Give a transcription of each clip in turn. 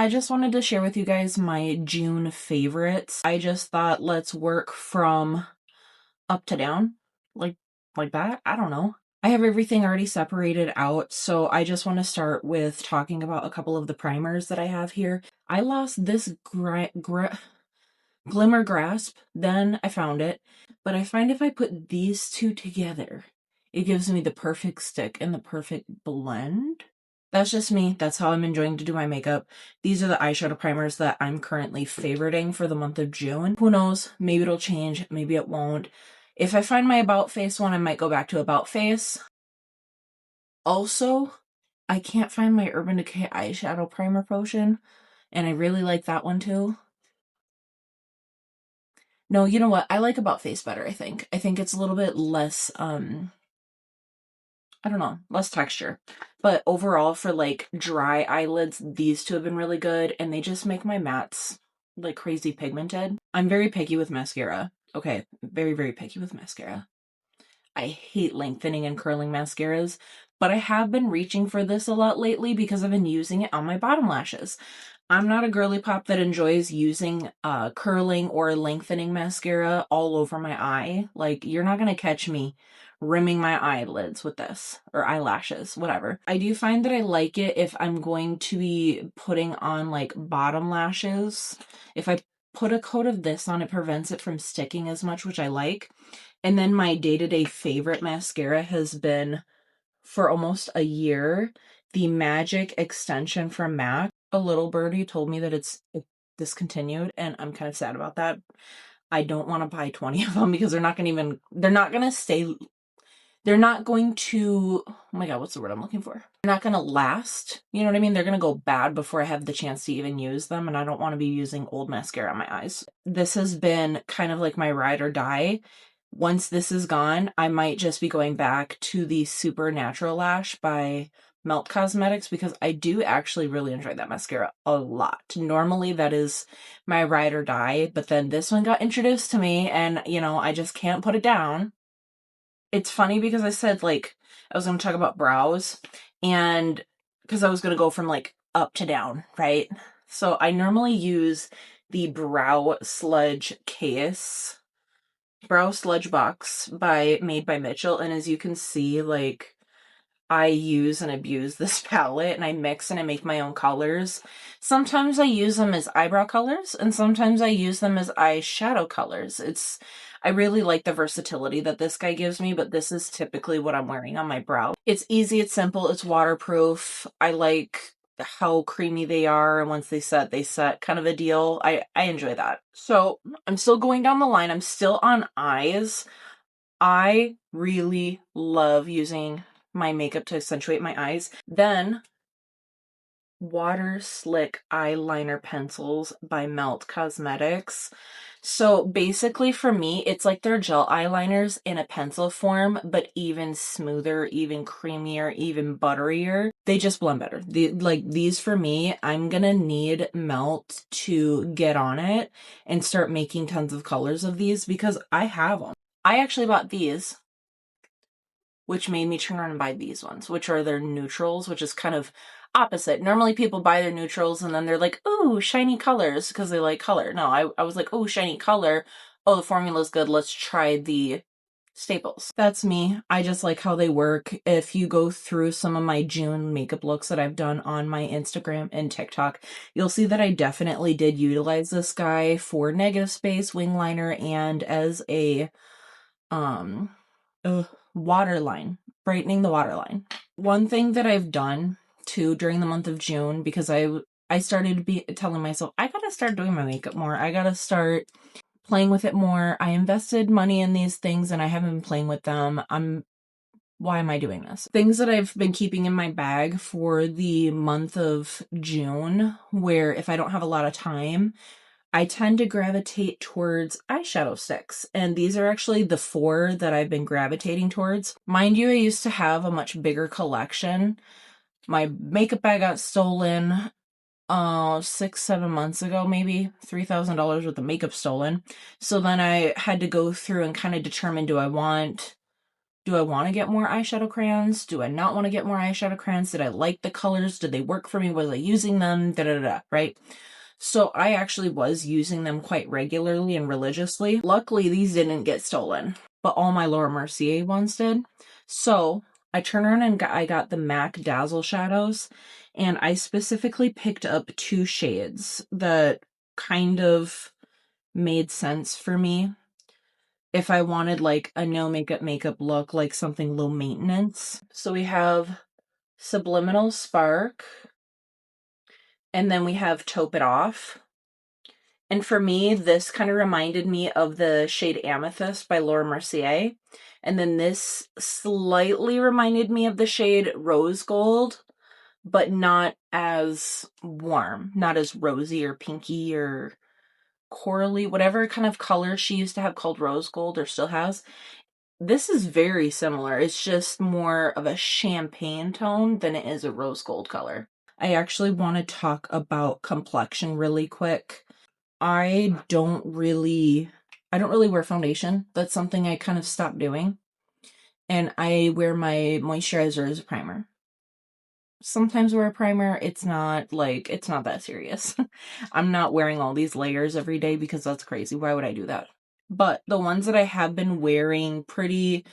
I just wanted to share with you guys my June favorites. I just thought let's work from up to down, like that. I don't know. I have everything already separated out, so I just want to start with talking about a couple of the primers that I have here. I lost this Glimmer Grasp, then I found it, but I find if I put these two together, it gives me the perfect stick and the perfect blend. That's just me. That's how I'm enjoying to do my makeup. These are the eyeshadow primers that I'm currently favoriting for the month of June. Who knows? Maybe it'll change. Maybe it won't. If I find my About Face one, I might go back to About Face. Also, I can't find my Urban Decay eyeshadow primer potion, and I really like that one too. No, you know what? I like About Face better, I think. I think it's a little bit less, I don't know, less texture. But overall, for like dry eyelids, these two have been really good, and they just make my mattes like crazy pigmented. I'm very picky with mascara. Okay, very, very picky with mascara. I hate lengthening and curling mascaras, but I have been reaching for this a lot lately because I've been using it on my bottom lashes. I'm not a girly pop that enjoys using curling or lengthening mascara all over my eye. Like, you're not going to catch me rimming my eyelids with this, or eyelashes, whatever. I do find that I like it if I'm going to be putting on like bottom lashes. If I put a coat of this on, it prevents it from sticking as much, which I like. And then my day-to-day favorite mascara has been, for almost a year, the Magic Extension from MAC. A little birdie told me that it's discontinued, and I'm kind of sad about that. I don't want to buy 20 of them because they're not going to, oh my god, what's the word I'm looking for? They're not going to last, you know what I mean? They're going to go bad before I have the chance to even use them, and I don't want to be using old mascara on my eyes. This has been kind of like my ride or die. Once this is gone, I might just be going back to the Supernatural Lash by Melt Cosmetics because I do actually really enjoy that mascara a lot. Normally that is my ride or die, but then this one got introduced to me and, you know, I just can't put it down. It's funny because I said, like, I was going to talk about brows, and because I was going to go from, like, up to down, right? So I normally use the Brow Sludge box made by Mitchell, and as you can see, like, I use and abuse this palette, and I mix and I make my own colors. Sometimes I use them as eyebrow colors, and sometimes I use them as eyeshadow colors. I really like the versatility that this guy gives me, but this is typically what I'm wearing on my brow. It's easy, it's simple, it's waterproof. I like how creamy they are, and once they set kind of a deal. I enjoy that. So I'm still going down the line. I'm still on eyes. I really love using my makeup to accentuate my eyes. Then Water Slick Eyeliner Pencils by Melt Cosmetics. So basically for me, it's like they're gel eyeliners in a pencil form, but even smoother, even creamier, even butterier. They just blend better. These for me, I'm gonna need Melt to get on it and start making tons of colors of these because I have them. I actually bought these, which made me turn around and buy these ones, which are their neutrals, which is kind of opposite. Normally people buy their neutrals and then they're like, ooh, shiny colors, because they like color. No, I was like, ooh, shiny color. Oh, the formula's good. Let's try the staples. That's me. I just like how they work. If you go through some of my June makeup looks that I've done on my Instagram and TikTok, you'll see that I definitely did utilize this guy for negative space, wing liner, and as a waterline, brightening the waterline. One thing that I've done too during the month of June, because I started telling myself, I gotta start doing my makeup more. I gotta start playing with it more. I invested money in these things and I haven't been playing with them. Why am I doing this? Things that I've been keeping in my bag for the month of June, where if I don't have a lot of time, I tend to gravitate towards eyeshadow sticks, and these are actually the 4 that I've been gravitating towards. Mind you, I used to have a much bigger collection. My makeup bag got stolen 6-7 months ago, maybe $3,000 worth of makeup stolen. So then I had to go through and kind of determine, do I want Do I want to get more eyeshadow crayons? Do I not want to get more eyeshadow crayons? Did I like the colors? Did they work for me? Was I using them? Da da da, right? So I actually was using them quite regularly and religiously. Luckily, these didn't get stolen, but all my Laura Mercier ones did. So I turned around and I got the MAC Dazzle shadows, and I specifically picked up 2 shades that kind of made sense for me if I wanted like a no makeup look, like something low maintenance. So we have Subliminal Spark, and then we have Taupe It Off. And for me, this kind of reminded me of the shade Amethyst by Laura Mercier. And then this slightly reminded me of the shade Rose Gold, but not as warm, not as rosy or pinky or corally, whatever kind of color she used to have called Rose Gold or still has. This is very similar. It's just more of a champagne tone than it is a rose gold color. I actually want to talk about complexion really quick. I don't really wear foundation. That's something I kind of stopped doing. And I wear my moisturizer as a primer. Sometimes wear a primer. It's not that serious. I'm not wearing all these layers every day because that's crazy. Why would I do that? But the ones that I have been wearing pretty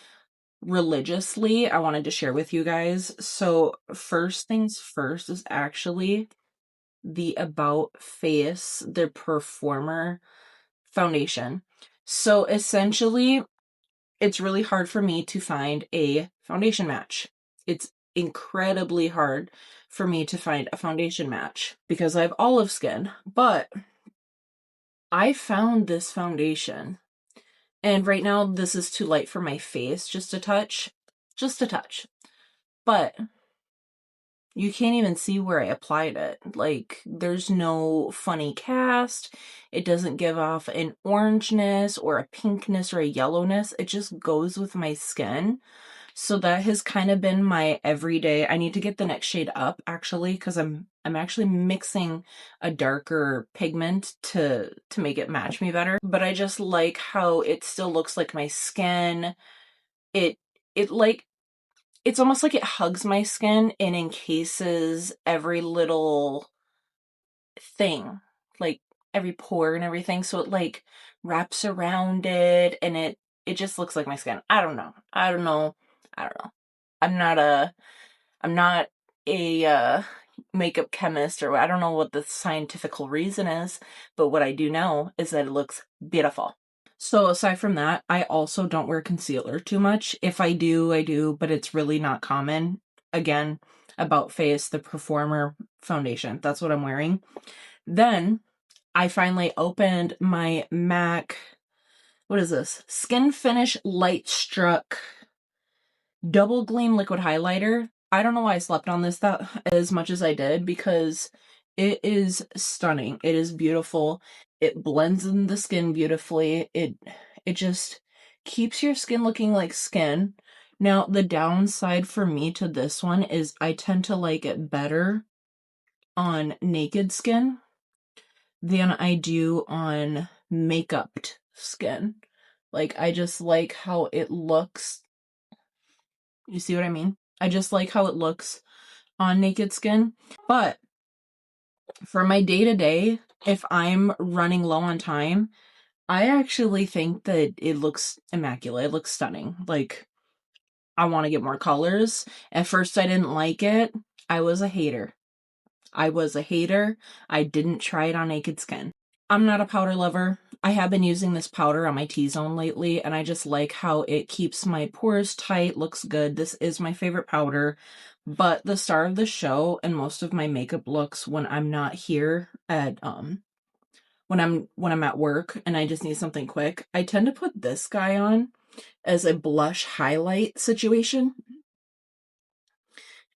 religiously, I wanted to share with you guys. So first things first is actually the About Face, the Performer foundation. So essentially, it's really hard for me to find a foundation match. It's incredibly hard for me to find a foundation match because I have olive skin. But I found this foundation, and right now this is too light for my face, just a touch. But you can't even see where I applied it. Like, there's no funny cast. It doesn't give off an orangeness or a pinkness or a yellowness. It just goes with my skin. So that has kind of been my everyday. I need to get the next shade up, actually, because I'm actually mixing a darker pigment to make it match me better. But I just like how it still looks like my skin. It like, it's almost like it hugs my skin and encases every little thing, like every pore and everything. So it like wraps around it, and it just looks like my skin. I don't know. I'm not a makeup chemist, or I don't know what the scientific reason is, but what I do know is that it looks beautiful. So aside from that, I also don't wear concealer too much. If I do, I do, but it's really not common. Again, About Face, the Performer foundation. That's what I'm wearing. Then I finally opened my MAC, what is this? Skin Finish Light Struck Double Gleam Liquid Highlighter. I don't know why I slept on this that as much as I did, because it is stunning. It is beautiful. It blends in the skin beautifully. It just keeps your skin looking like skin. Now, the downside for me to this one is I tend to like it better on naked skin than I do on makeuped skin. Like, I just like how it looks. You see what I mean? I just like how it looks on naked skin. But for my day-to-day, if I'm running low on time, I actually think that it looks immaculate. It looks stunning. Like, I want to get more colors. At first, I didn't like it. I was a hater. I didn't try it on naked skin. I'm not a powder lover. I have been using this powder on my T-zone lately, and I just like how it keeps my pores tight, looks good. This is my favorite powder, but the star of the show and most of my makeup looks when I'm not here at when I'm at work and I just need something quick, I tend to put this guy on as a blush highlight situation.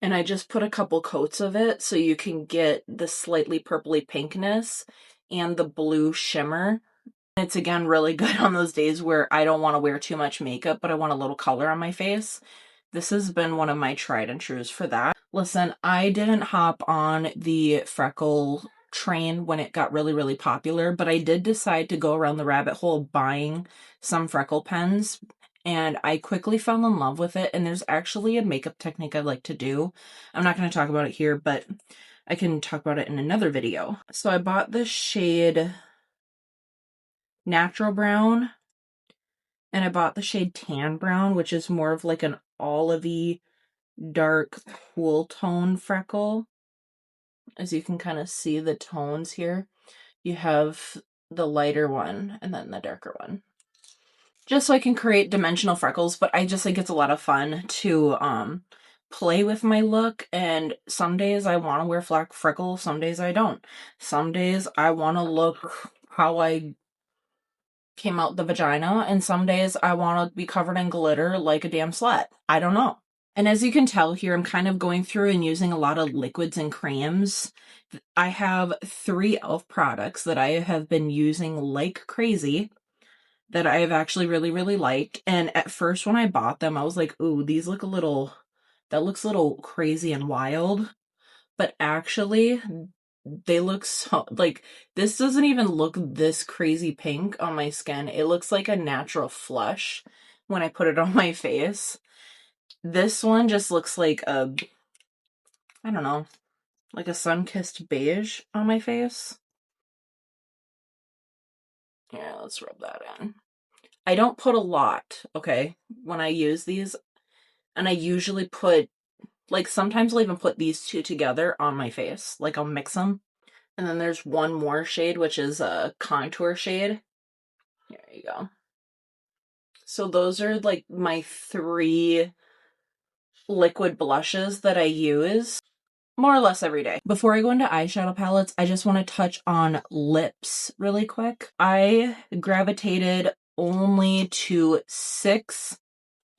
And I just put a couple coats of it so you can get the slightly purpley pinkness and the blue shimmer. It's again really good on those days where I don't want to wear too much makeup, but I want a little color on my face. This has been one of my tried and trues for that. Listen, I didn't hop on the freckle train when it got really, really popular, but I did decide to go around the rabbit hole buying some freckle pens. and I quickly fell in love with it. And there's actually a makeup technique I like to do. I'm not going to talk about it here, but I can talk about it in another video. So I bought this shade Natural Brown, and I bought the shade Tan Brown, which is more of like an olivey, dark, cool tone freckle. As you can kind of see the tones here, you have the lighter one and then the darker one. Just so I can create dimensional freckles, but I just think it's a lot of fun to play with my look, and some days I want to wear flat freckles, some days I don't. Some days I want to look how I came out the vagina, and some days I want to be covered in glitter like a damn slut. I don't know. And as you can tell here, I'm kind of going through and using a lot of liquids and creams. I have 3 e.l.f. products that I have been using like crazy that I have actually really, really liked. And at first when I bought them, I was like, ooh, these look that looks a little crazy and wild. But actually, they look so, like, this doesn't even look this crazy pink on my skin. It looks like a natural flush when I put it on my face. This one just looks like a, I don't know, like a sun-kissed beige on my face. Yeah, let's rub that in. I don't put a lot, okay, when I use these. And I usually put, like, sometimes I'll even put these 2 together on my face. Like, I'll mix them. And then there's one more shade, which is a contour shade. There you go. So those are, like, my 3 liquid blushes that I use more or less every day. Before I go into eyeshadow palettes, I just want to touch on lips really quick. I gravitated only to 6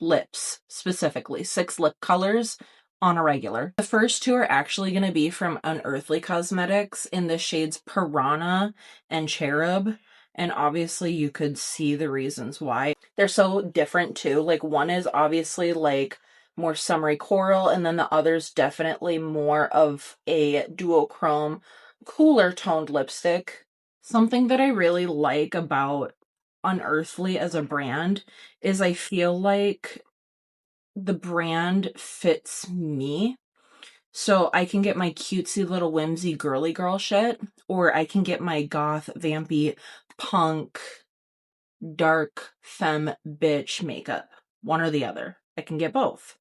lips, specifically 6 lip colors on a regular. The first 2 are actually going to be from Unearthly Cosmetics in the shades Piranha and Cherub, and obviously you could see the reasons why. They're so different too. Like, one is obviously like more summery coral, and then the other's definitely more of a duochrome, cooler toned lipstick. Something that I really like about Unearthly as a brand is I feel like the brand fits me. So I can get my cutesy little whimsy girly girl shit, or I can get my goth, vampy, punk, dark, femme, bitch makeup. One or the other. I can get both.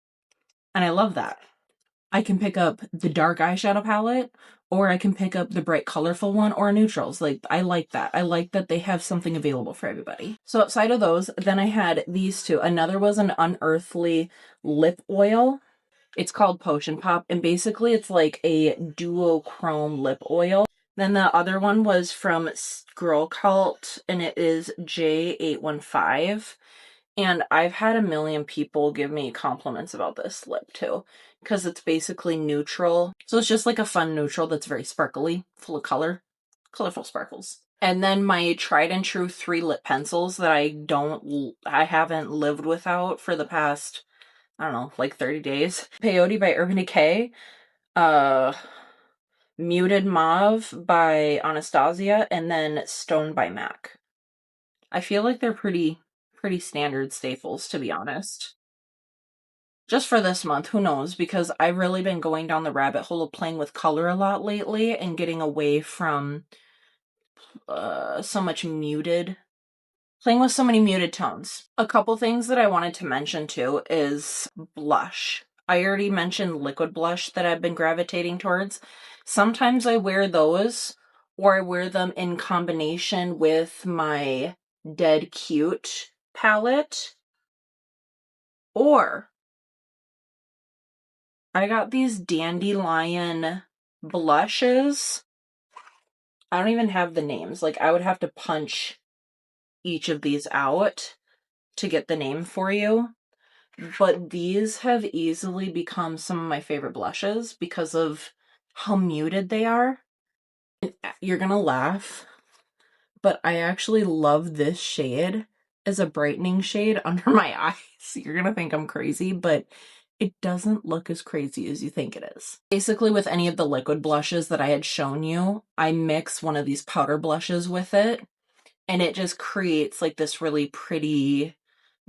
And I love that. I can pick up the dark eyeshadow palette, or I can pick up the bright colorful one, or neutrals. Like, I like that. I like that they have something available for everybody. So outside of those, then I had these 2. Another was an Unearthly lip oil. It's called Potion Pop, and basically it's like a duochrome lip oil. Then the other one was from Girl Cult, and it is J815. And I've had a million people give me compliments about this lip too, because it's basically neutral. So it's just like a fun neutral that's very sparkly, full of color, colorful sparkles. And then my tried and true 3 lip pencils that I haven't lived without for the past, I don't know, like 30 days. Peyote by Urban Decay, Muted Mauve by Anastasia, and then Stone by MAC. I feel like they're pretty standard staples, to be honest. Just for this month, who knows, because I've really been going down the rabbit hole of playing with color a lot lately and getting away from so much muted, playing with so many muted tones. A couple things that I wanted to mention too is blush. I already mentioned liquid blush that I've been gravitating towards. Sometimes I wear those, or I wear them in combination with my Dead Cute palette, or I got these Dandelion blushes. I don't even have the names. Like, I would have to punch each of these out to get the name for you. But these have easily become some of my favorite blushes because of how muted they are. You're gonna laugh, but I actually love this shade as a brightening shade under my eyes. You're gonna think I'm crazy, but it doesn't look as crazy as you think it is. Basically, with any of the liquid blushes that I had shown you, I mix one of these powder blushes with it, and it just creates like this really pretty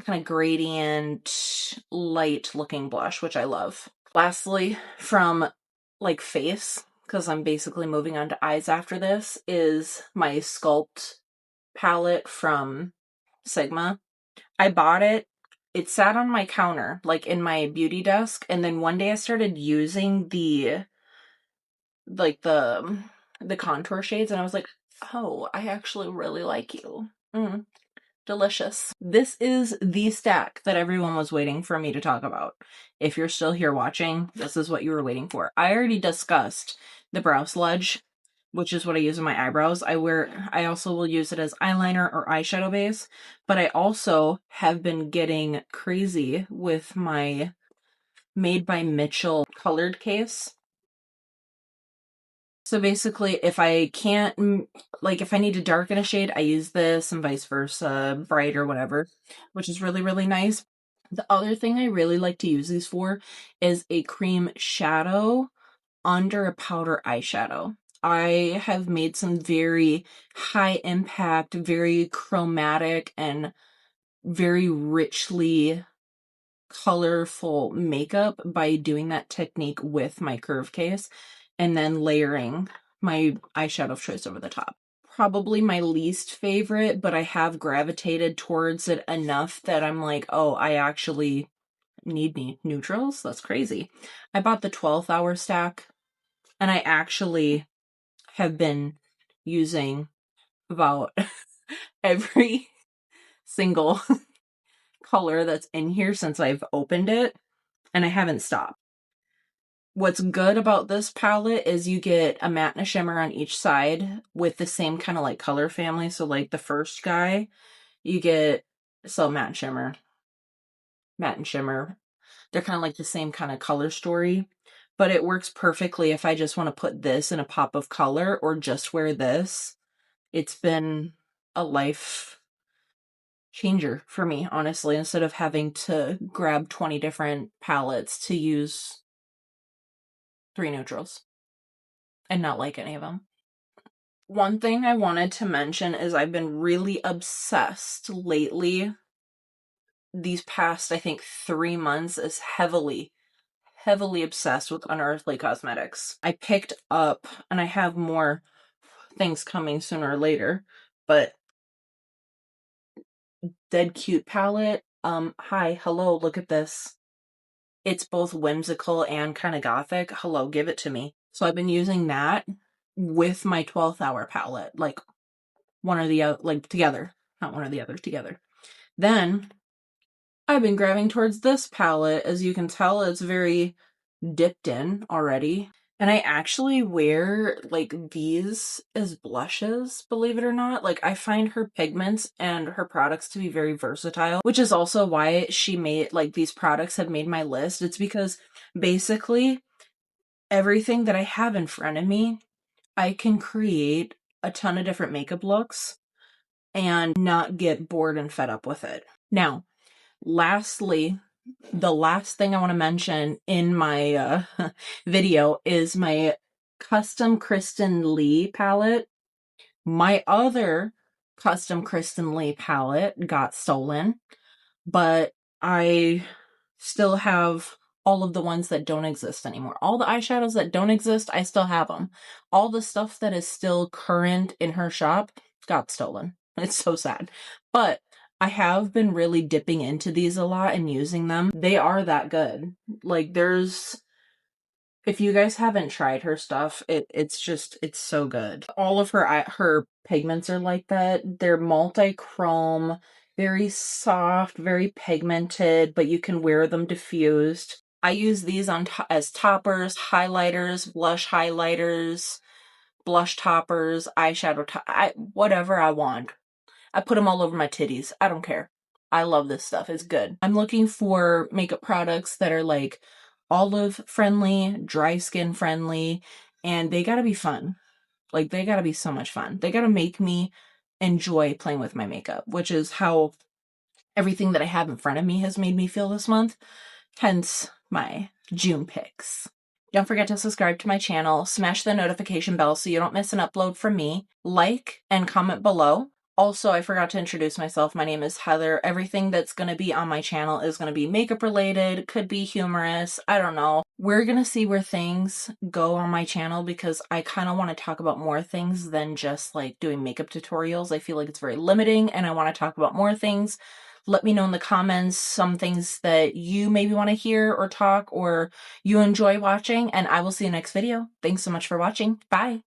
kind of gradient, light looking blush, which I love. Lastly, from like face, because I'm basically moving on to eyes after this, is my Sculpt palette from Sigma. I bought it. It sat on my counter, like in my beauty desk, and then one day I started using the contour shades, and I was like, oh, I actually really like you. Delicious. This is the stack that everyone was waiting for me to talk about. If you're still here watching, this is what you were waiting for. I already discussed the Brow Sludge, which is what I use in my eyebrows. I also will use it as eyeliner or eyeshadow base, but I also have been getting crazy with my Made by Mitchell colored case. So basically, if I can't, like if I need to darken a shade, I use this and vice versa, bright or whatever, which is really, really nice. The other thing I really like to use these for is a cream shadow under a powder eyeshadow. I have made some very high impact, very chromatic, and very richly colorful makeup by doing that technique with my curve case and then layering my eyeshadow of choice over the top. Probably my least favorite, but I have gravitated towards it enough that I'm like, oh, I actually need neutrals? That's crazy. I bought the 12th hour stack, and I actually have been using about every single color that's in here since I've opened it, and I haven't stopped. What's good about this palette is you get a matte and a shimmer on each side with the same kind of like color family. So like the first guy, you get, matte and shimmer, matte and shimmer. They're kind of like the same kind of color story, but it works perfectly if I just want to put this in a pop of color or just wear this. It's been a life changer for me, honestly, instead of having to grab 20 different palettes to use 3 neutrals and not like any of them. One thing I wanted to mention is I've been really obsessed lately, these past, I think, 3 months, is heavily obsessed with Unearthly Cosmetics. I picked up, and I have more things coming sooner or later, but Dead Cute palette. Hi, hello, look at this. It's both whimsical and kind of gothic. Hello, give it to me. So I've been using that with my 12th hour palette, like one or the other, like together, not one or the other, together. Then I've been grabbing towards this palette. As you can tell, it's very dipped in already. And I actually wear like these as blushes, believe it or not. Like I find her pigments and her products to be very versatile, which is also why she made, like, these products have made my list. It's because basically everything that I have in front of me, I can create a ton of different makeup looks and not get bored and fed up with it. Now, lastly, the last thing I want to mention in my video is my custom Kristen Lee palette. My other custom Kristen Lee palette got stolen, but I still have all of the ones that don't exist anymore. All the eyeshadows that don't exist, I still have them. All the stuff that is still current in her shop got stolen. It's so sad. But I have been really dipping into these a lot and using them. They are that good. Like, if you guys haven't tried her stuff, it's so good. All of her pigments are like that. They're multi-chrome, very soft, very pigmented, but you can wear them diffused. I use these as toppers, highlighters, blush highlighters, blush toppers, eyeshadow whatever I want. I put them all over my titties. I don't care. I love this stuff. It's good. I'm looking for makeup products that are like olive friendly, dry skin friendly, and they gotta be fun. Like, they gotta be so much fun. They gotta make me enjoy playing with my makeup, which is how everything that I have in front of me has made me feel this month. Hence my June picks. Don't forget to subscribe to my channel, smash the notification bell so you don't miss an upload from me, like and comment below. Also, I forgot to introduce myself. My name is Heather. Everything that's going to be on my channel is going to be makeup related, could be humorous. I don't know. We're going to see where things go on my channel because I kind of want to talk about more things than just like doing makeup tutorials. I feel like it's very limiting and I want to talk about more things. Let me know in the comments some things that you maybe want to hear or talk or you enjoy watching, and I will see you next video. Thanks so much for watching. Bye.